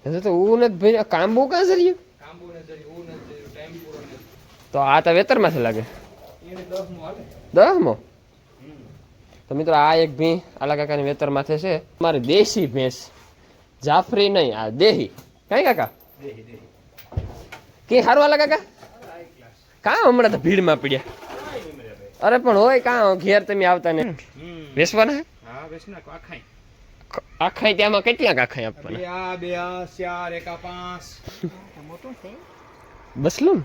ऐसे तो वो न भाई काम बो कहाँ से रही तो आता वेतर में से लगे 10 मो तो मित्रों आ एक भी आला काका ने वेतर माथे से हमारी देशी भैंस जाफरी नहीं आ देही कहीं काका के हारू आला काका कहाँ हमने तो भीड़ में पड़िया अरे पण होय कहाँ घेर तमे आवता ने वेचवाना है हां वेचना आखाई आखाई त्यामा કેટલા આખાઈ આપવાના આ બે આ 4 1 5 મોટો છે બસલું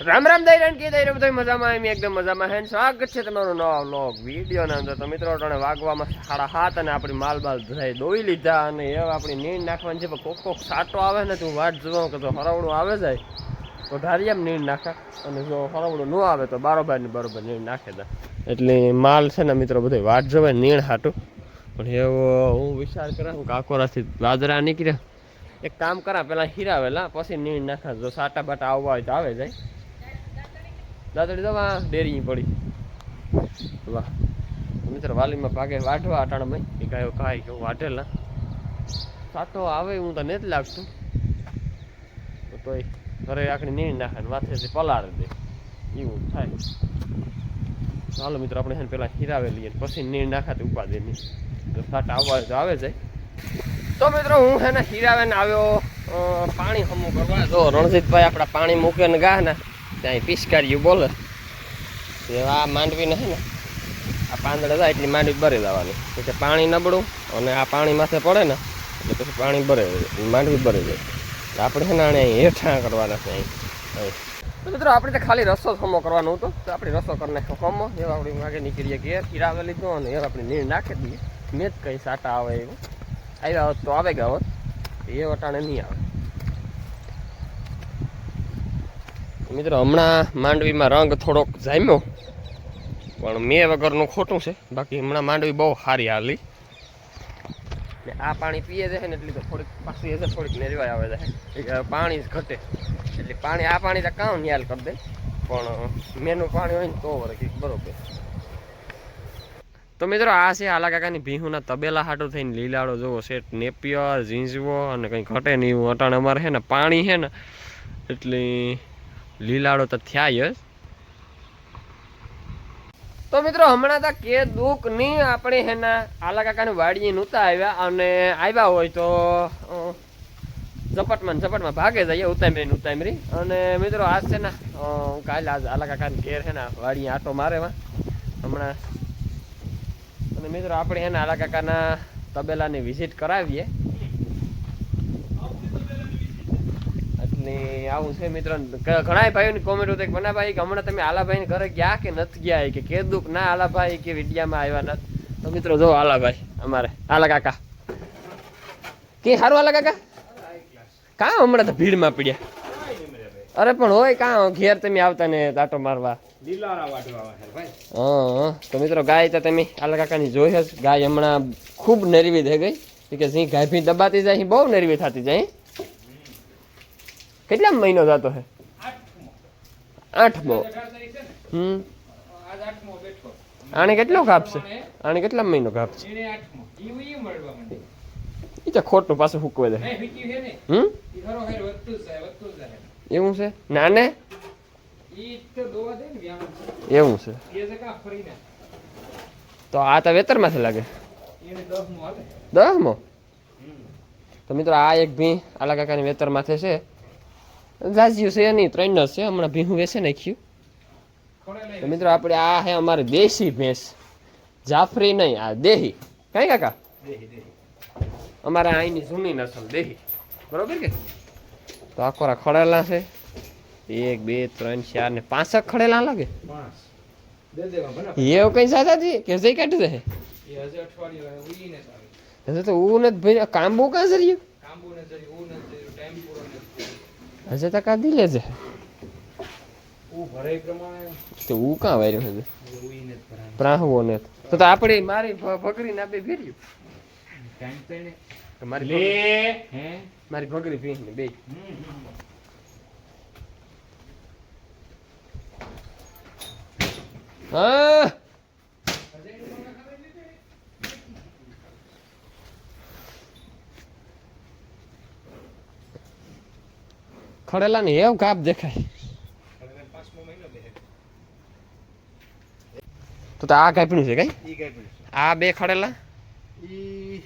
राम राम दईरान की दईरे बधाई मजामां एम एकदम मजामां है स्वागत छे तमारो नवा व्लॉग विडियो ना अंदर। तो मित्रों अटाणे वागवामां 7:30 अने आपणी माल बाल धराई दोई लीधा अने एवा आपणी नींद नाखवानी छे पण कोक कोक साटो आवे ने तो वाट जोवा के तो हरावणो आवे जाय तो ધારિયામ नींद नाखा अने जो हरावणो न आवे तो बरोबर ने बरोबर नींद नाखे दे એટલે માલ છે ને મિત્રો બધે વાટ જોવે નીણ હાટું પણ એવો હું વિચાર કરા હું કાકોરાથી વાદરા નીકળ્યા એક કામ કરા પેલા હીરાવેલા પછી નીણ નાખા જો સાટા બાટા આવવા હોય તો આવે જાય દાદડી દવા ડેરી પડી વાહ મિત્ર વાલીમાં ભાગે વાઢવા અટાણામાં એ કાયો કાય કે વાઢેલા સાટો આવે હું તો નથી લાગતું તો ઘરે આખડી નીણ નાખે માથેથી પલાળી દે એવું થાય ચાલો મિત્રો આપણે છે પેલા હીરાવે લઈએ પછી નીણ નાખાતી ઉપાદેની તો સાટા આવવા હોય તો આવે જાય તો મિત્રો હું છે ને હીરાવે ને આવ્યો પાણી હમું કરવા જો રણજીતભાઈ આપણા પાણી મૂકે ને ગા ને ત્યાં પિચકારીયું બોલે આ માંડવીને છે ને આ પાંદડા જાય એટલી માંડવી ભરી દેવાની પછી પાણી નબળું અને આ પાણી માથે પડે ને એટલે પછી પાણી ભરે માંડવી ભરી જાય આપણે છે ને આને હેઠા કરવાના છે તો મિત્રો આપણે તો ખાલી રસો ખમો કરવાનો હતો તો આપણે રસો કરી નાખ્યો ખમો એવા આપણી માગે નીકળીએ ઘેર હીરાવે લીધો અને એવા આપણે નીર નાખી દઈએ મેં જ કંઈ સાટા આવે એવું આવ્યા હોત તો આવે ગયા હોત એ વટાણે નહીં આવે મિત્રો હમણાં માંડવીમાં રંગ થોડોક જામ્યો પણ મેં વગરનું ખોટું છે બાકી હમણાં માંડવી બહુ સારી હાલી આ પાણી પીએ છે ને એટલી તો થોડીક પાછી હશે થોડીક નેરવાય આવે છે પાણી જ ઘટે એટલે પાણી આ પાણી તો કામ નિયાલ કરી દે પણ મેનું પાણી હોય ને તો કંઈક બરોબર તો મિત્રો આ છે આલા કાકાની ભીહુના તબેલા હાટું થઈને લીલાડો જોવો સેટ નેપિયર ઝીંઝવો અને કંઈ ઘટે નહીં એવું અટાણે અમારે છે ને પાણી છે ને એટલે લીલાડો તો થયા જ તો મિત્રો હમણાં તો કે દુઃખ નહીં આપણે એના આલા કાકાની વાડીએ નહોતા આવ્યા અને આવ્યા હોય તો ઝપટમાં ભાગે જઈએ ઉતામરી અને મિત્રો આજ છે ને કાલે આજ આલા કાકાની ઘેર છે ને વાડીએ આટો મારેવા હમણાં અને મિત્રો આપણે એના આલા કાકાના તબેલાની વિઝિટ કરાવીએ આવું છે મિત્રો ઘણા ભાઈઓની કોમેન્ટ હતી કે બના ભાઈ કે હમણાં તમે આલાભાઈ ઘરે ગયા કે નથી ગયા કે કીધું ના આલાભાઈ કે વિડિયામાં આવ્યા નથી તો મિત્રો જો આલાભાઈ અમારે આલા કાકા કે સારું આલા કાકા કાં હમણાં તો ભીડમાં પડ્યા અરે પણ હોય કાં ઘેર તમે આવતા ને દાંટો મારવા હા તો મિત્રો ગાય તો તમે આલા કાકાની જોઈ હશે ગાય હમણાં ખૂબ નરવી થઈ ગઈ કે જે ગાય ભી દબાતી જાય બહુ નરવી થતી જાય કેટલા મહિનો જતો હે 8મો આને કેટલો કાપ છે આને કેટલા મહિનો કાપ છે એ તો ખોટું પાછું હુકવે દે એવું છે નાને એવું છે તો આ તો વેતર માંથી લાગે 10મો તો મિત્રો આ એક ભી આલા કાકાની વેતર માથે છે જાજ્યું છે નહીં 3 જ છે હમણાં ભીહું વેચે નાખ્યું તો મિત્રો આપણે આ હે અમારી દેશી ભેંસ જાફરી નહીં આ દેહી કઈ કાકા અમારા અહીંની જૂની નસલ દેહી બરોબર કે તો આખોરા ખડેલા છે 1 2 3 4 ને 5 ખડેલા લાગે એવું કઈ સાદાજી કે જઈ કાઢી દે હજુ તો હું નથી ભાઈ કાંબુ કાં જર્યું હજે તો કાઢી લેજે તો હું કાં વાર્યો છે પ્રાહવો ને તો આપણે મારી ભગરી ના બે ભેર્યું મારી ભગરી ભીંસ ને બે હા ખડેલા ને એવું કાપ દેખાય. હવે 5મો મહિનો બેહે. તો આ કાપ્યું છે કઈ? ઈ કાઈ પડ્યું આ બે ખડેલા છે. ઈ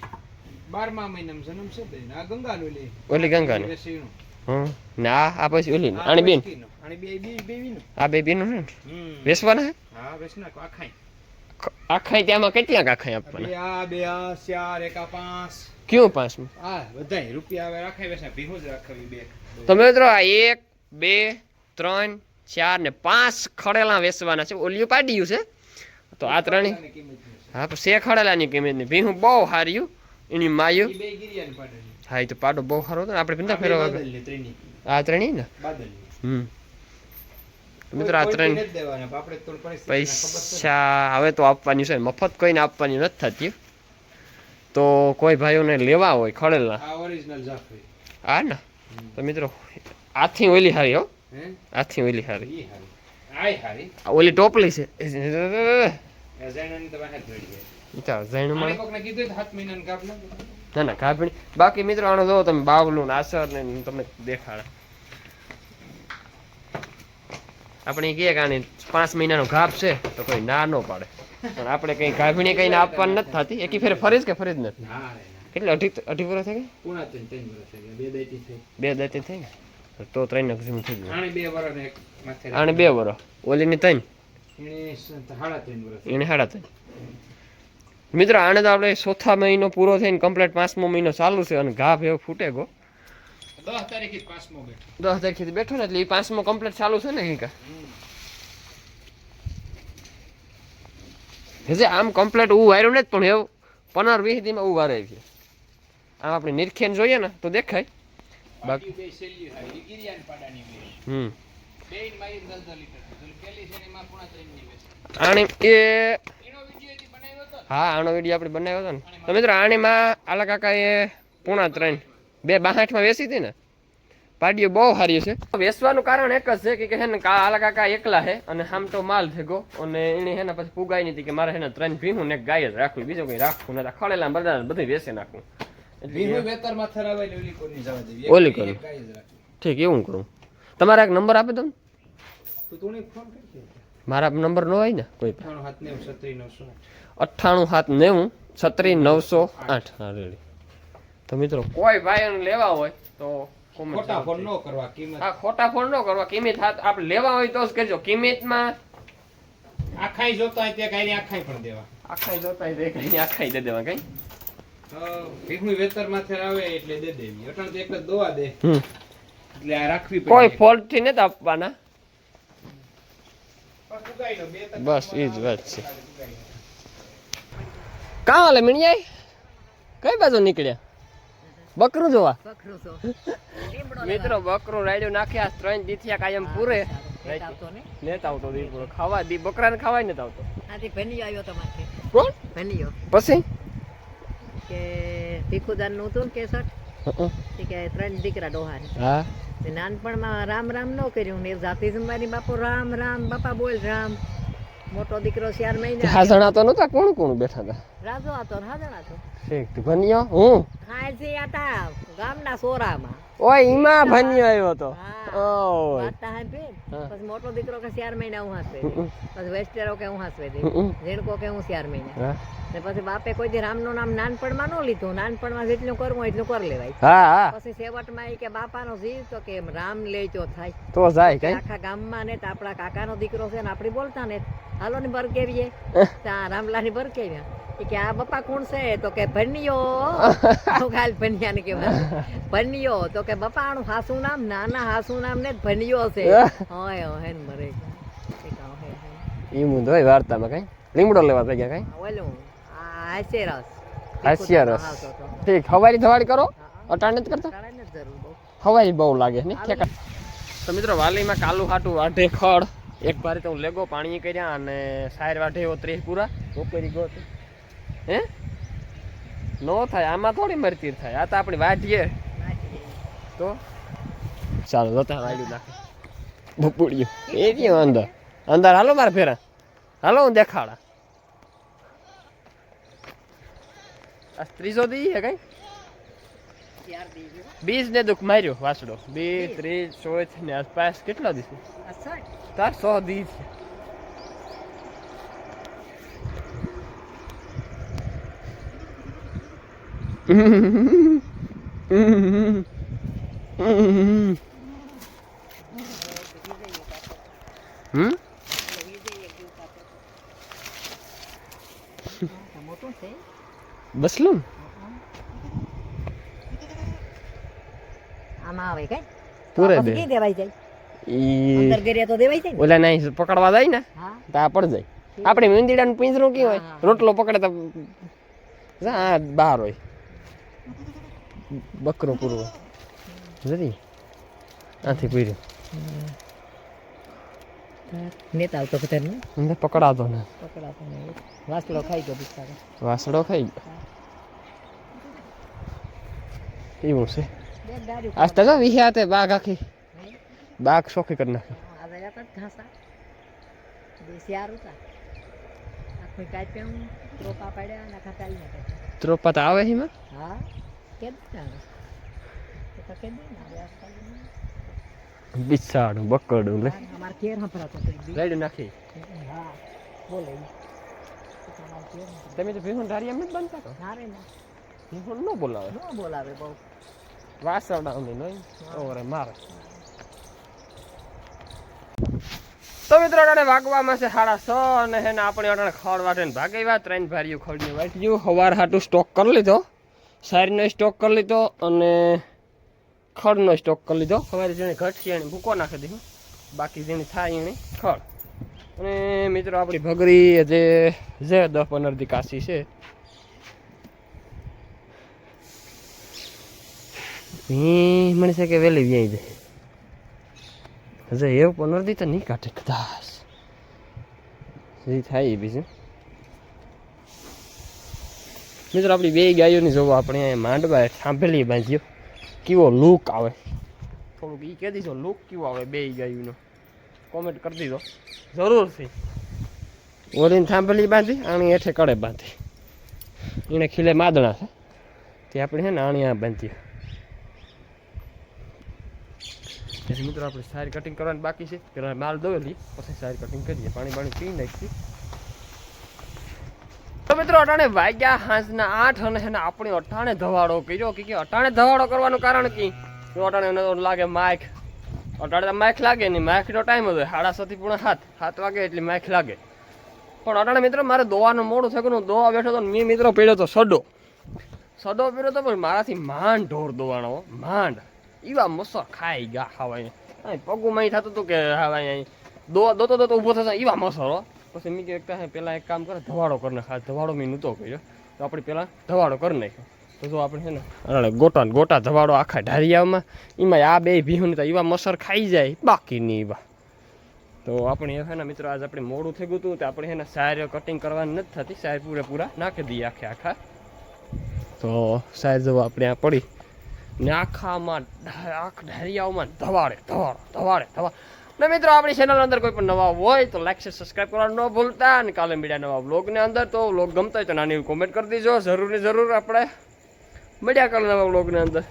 12મા મહિનામાં જન્મ છે બેન. આ ગંગાનો લે. ઓલી ગંગાનો. વેસીનો. હમ ને આ પછી ઓલી આની બેન આની બે વીનો. આ બે બેનો છે ને હમ. વેસવાના હે? હા વેસના આખાઈ. આખાઈ ત્યાંમાં કેટલા આખાઈ આપવાના? બે આ 4 એકા 5. ક્યું પાંચમું? આ બધાય રૂપિયા હવે રાખાય વેસા ભીહું જ રાખવી બે. તો મિત્રો આ 1 2 3 4 ને 5 ખડેલા વેસવાના છે. ઓલિયું પાડ્યું છે તો આ ત્રણેય હા પણ શે ખડેલાની કિંમત ની ભીહું બહુ હાર્યું એની માયું. ઈ બે ગિરિયાની પાડેલી. હા એ તો પાડો બહુ સારો હતો ને આપણે પિંતા ફેરવા બાદલની ત્રણની. આ ત્રણેય ને બાદલની. મિત્રો આ ત્રણ નથી દેવાના આપણે તો પરિસ્થિતિ પૈસા હવે તો આપવાની છે મફત કોઈને આપવાની નથી થતી. તો કોઈ ભાઈઓને લેવા હોય ખડેલા આ ઓરિજિનલ જાફરી. આ ને તો મિત્રો આથી ઓલી હારી હો હે આથી ઓલી હારી ઈ હારી. આય હારી. આ ઓલી ટોપલી છે એ જૈનની તો બહાર પડી ગઈ. વિચાર જૈનું આને મળે કોકને કીધું તો 7 મહિનાનું કાપ ના ના ના કાપણી બાકી મિત્રો આનો જો તમે બાવલું ને આસર ને તમને દેખાડે આપણે કહીએ કે આની 5 મહિનાનો ઘાપ છે તો કોઈ ના ન પાડે પણ આપણે કઈ ગાભણી કઈ આપવાની નથી થતી એકી ફેરે ફરીજ કે ફરીજ નથી ના રે ના. કેટલે અઢી વર્ષ થઈ ગયા પૂણા 3 વર્ષ થઈ ગયા. બે દાઈતી થઈ. બે દાંતે થઈ ને તો 3 નક્ષમ થઈ ગયું આણે 2 વર્ષ ને એક માથે આને 2 વર્ષ ઓલીની 3 એને 3.5 વર્ષ. એને 3.5 મિત્રો આને તો આપણે ચોથા મહિનો પૂરો થઈને કમ્પ્લીટ 5મો મહિનો ચાલુ છે અને ઘાપ એવો ફૂટે ગો 10 તારીખે 5મો બેઠો. 10 તારીખથી બેઠો ને એટલે એ 5મો કમ્પ્લીટ ચાલુ છે ને હિંકા હજી આમ કમ્પ્લીટ હું વાર્યું નથી પણ એવું 15-20 દીમાં હું વારે છે આમ આપણે નિરખેન જોઈએ ને તો દેખાય બાકી બે સેલ્યુ હારી ગિરિયાની પાડાની બે. હમ બેન મારી 10 લીટર. પેલી પેલી છે ને એમાં પૂણા 3 ની વેચ. આણી એ એનો વિડિયો એથી બનાવ્યો હતો. હા આનો વિડીયો આપણે બનાવ્યો હતો ને તો મિત્રો આણીમાં આલા કાકાએ પૂણા 3 2 62માં વેચી હતી ને પાડીઓ બહુ સારી છે વેચવાનું કારણ એક જ છે કે હે ને આલા કાકા એકલા છે અને આમ તો માલ ભેગો અને એને હે ને પછી પુગાઈ નથી કે મારે હે ને 3 ભીહું ને એક ગાય જ રાખવી બીજું કઈ રાખવું નથી ખડેલા બધા બધું વેચી નાખવું ભીનું વેતરમાં થરાવેલી ઓલી કોની જવા દેવી. ઓલી કોની. એક ગાય જ રાખી. ઠીક એવું કરું તમારા એક નંબર આપે તમે તો તું ફોન કરજે. મારા નંબર ન હોય ને કોઈ 98 98 હા રેડી તો મિત્રો કોઈ ભાઈ લેવા હોય તો comment ખોટા ફોન જરૂરથી. ન કરવા કિંમત. હા ખોટા ફોન ન કરવા કિંમત આપણે લેવા હોય તો જ કરજો કિંમતમાં આખાઈ જોતા હોય તે કાંઈ આખાઈ પણ દેવા. આખાઈ જોતા હોય તો કઈ આખાઈ દે દેવા કઈ ભીખનું વેતરમાં થરાવે એટલે દે દેવી. અટાણ તો એક જ દોવા દે એટલે આ રાખવી પડે. કોઈ ફોલ્ટ થી નથી આપવાના પણ ઉગાઈ લો, બે ત્રણ બસ એ જ વાત છે કાં હાલે મીણિયાઈ કઈ બાજુ નીકળ્યા બકરું જોવા મિત્રો બકરું રાડ્યું નાખ્યા 3 દીથિયા કાયમ પૂરે નેતા આવતો દી પૂરો ખાવા દી બકરાને ખાવાય નથી આવતો આથી ભનિયો આવ્યો તમારે કોણ ભનિયો પછી કે ભીખુદાન નું હતું ને કેસર કે 3 દીકરા ડોહાને હા તે નાનપણમાં રામ રામ ન કર્યું ને જાતિ મારી બાપુ રામ રામ બાપા બોલ રામ મોટો દીકરો 4 મહિના હાજણા તો નતા કોણ કોણ બેઠા હતા રાજો હતો ને હાજણા હતો ઠીક ભનિયો હું ખાય છે આટા ગામના સોરામાં ઓય ઈમાં ભનિયો આવ્યો તો હા ઓય વાર્તા હાંભળી. હા. પછી મોટો દીકરો કે 4 મહિના હું હાસવે દે પછી વેસ્ટેરો કે હું હાસવે દે ઝીણકો કે હું 4 મહિના હા ને પછી બાપે કોઈ દી રામનું નામ નાનપણમાં ન લીધું નાનપણમાં જેટલું કરવું હોય એટલું કરી લેવાય હા હા પછી છેવટમાં ઈ કે બાપાનો જીવ તો કે રામ લેજો થાય તો જાય કઈ આખા ગામમાં ને તો આપણા કાકાનો દીકરો છે ને આપણી બોલતા ને હાલો ને બર કેવીએ ત્યાં રામલાની બર કેવ્યા ઈ કે આ બાપા કોણ છે તો કે ભનિયો ગાલ ભનિયાને કહેવાય ભનિયો તો કે બાપા આનું હાસું નામ નાના હાસું નામ ને જ ભનિયો છે હોય હે ને મરે ઈ મું દોય વાર્તામાં કઈ લીમડો લેવા થઈ ગયા કઈ ઓલું આ હાસ્ય રસ હાસ્ય રસ ઠીક હવારી ધવાડી કરો અટાણે જ કરતા કાળાને જ જરૂર બહુ હવાઈ બહુ લાગે ને ઠેકા તો મિત્રો વાલીમાં કાલું હાટું વાઢે ખડ એક ભારે તો હું લેગો પાણી કર્યા અને સાયર વાઢે એવો 30 પૂરા ઉપરી ગયો હે નો થાય આમાં થોડી મરતી થાય આ તો આપણે વાઢીએ તો ચાલો જતા વાડ્યું નાખે બપોડિયું એ રહ્યો અંદર અંદર હાલો મારે ફેરા હાલો હું દેખાડા આ ત્રીજો દી હે કઈ 4 દી ગયો. 20 ને દુઃખ માર્યો વાસડો 2 3 14 ને આસપાસ કેટલા દિવસ આ 60. તાર 100 દી છે. મોટું છે. બસલું આમાં આવે કઈ પૂરે પછી દે ક્યાં દેવાઈ જાય ઈ અંદર ગેરિયા તો દેવાઈ જાય ને. ઓલા નહીં પકડવા જાય ને હા તો આ પડ જાય. આપણે મીંદીડાનું પિંજરું કેવું હોય હા. રોટલો પકડે તો આ બહાર હોય બકરો પૂરવો જરી આથી પૂર્યું નેતા આવતો ખતર ને મને પકડાતો ને પકડાતો ને વાસળો ખાઈ ગયો બિચારો. વાસડો ખાઈ ગયો એવું છે બે દારૂ આજ તો જો વિહ્યા તે બાઘ આખી બાઘ શોખી કરી નાખી આવે હતા ઘાસા દેશી હારું તા આખું કાપ્યા હું ત્રોપા પાડ્યા અને ખાતાલી નાખ્યા. ત્રોપા તો આવે એમાં હા કેદ ના આવે તો કેદ ના આવે આજકાલ બિસાડું બકડું લે અમાર કેર હંભરાતો તો બી. લાઈડ નાખી હા બોલે ઈ. તો અમાર કેર હંભરાતો. તમે તો ભીહું ધારી એમ જ બનતા તો ના રે ના ભીહું ન બોલાવે ન બોલાવે બહુ વાસડાની નહીં ઓરે મારે તો મિત્રો અટાણે વાગવામાં છે 6:30 અને હે ને આપણે અટાણે ખડ વાટે ભાગેવા 3 ભારીઓ ખડની વાટ્યું હવાર હાટું સ્ટોક કરી લીધો સારીનો સ્ટોક કરી લીધો અને ખડનો સ્ટોક કરી લીધો સવારે જેને ઘટશે એને ભૂકો નાખી દીધું બાકી જેની થાય એની ખડ અને મિત્રો આપણી ભગરી જે 10-15 દી કાશી છે મને છે કે વહેલી વ્યાઈ જાય હજે એવું 15 દી તો નહીં કાઢે કદાચ જે થાય એ બીજું મિત્રો આપણી બે ગાયોની જોવો આપણે અહીંયા માંડવા સાંભળી બાંધ્યો કેવો લુક આવે થોડુંક એ કહી દીધો લુક કેવો આવે બે ગાયોનો કોમેન્ટ કરી દીધો જરૂરથી ઓલીને સાંભળી બાંધી આણી હેઠે કડે બાંધી એને ખીલે માદણા છે તે આપણે છે ને આણી આ બાંધીએ પછી મિત્રો આપણે સારી કટિંગ કરવાની બાકી છે પેલા માલ દોવેલી પછી સારી કટિંગ કરીએ પાણી પી નાખીએ તો મિત્રો અટાણે વાગ્યા સાંજના 8 અને એને આપણે અટાણે ધવાડો કર્યો કે અટાણે ધવાડો કરવાનું કારણ કે અટાણે લાગે માઇક અટાણે તો માઇક લાગે નહીં માઇકનો ટાઈમ હતો 6:30 થી 7 વાગે એટલે માઇક લાગે પણ અટાણે મિત્રો મારે દોવાનું મોડું થયું દોવા બેઠો તો મેં મિત્રો પડ્યો તો સડો પડ્યો તો પણ મારાથી માંડ ઢોર દોવાનો માંડ એવા મસર ખાઈ ગયા ખાવાય પગું માં થતું હતું કે ખાવાય દોતો ઊભો થશે એવા મસરો પછી મેં કહ્યું પેલા એક કામ કરે ધવાડો કરી નાખ ધવાડો મેં નહોતો કર્યો તો આપણે પેલા ધવાડો કરી નાખ્યો તો જો આપણે છે ને અરે ગોટા ધવાડો આખા ઢારિયામાં એમાં આ બે ભીહું તો એવા મસર ખાઈ જાય બાકી નહીં એવા તો આપણે છે ને મિત્રો આજ આપણે મોડું થઈ ગયું હતું તો આપણે છે ને સાર કટિંગ કરવાની નથી થતી સાર પૂરેપૂરા નાખી દઈએ આખા તો સાર જો આપણે આ પડી ને આખામાં ઢારિયાઓમાં ધવાડે ને મિત્રો આપણી ચેનલ અંદર કોઈ પણ નવા હોય તો લાઈક સબસ્ક્રાઈબ કરવાનું ન ભૂલતા અને કાલે મળ્યા નવા બ્લોગની અંદર તો બ્લોગ ગમતા હોય તો નાની કોમેન્ટ કરી દેજો જરૂર આપણે મળ્યા કાલે નવા બ્લોગની અંદર.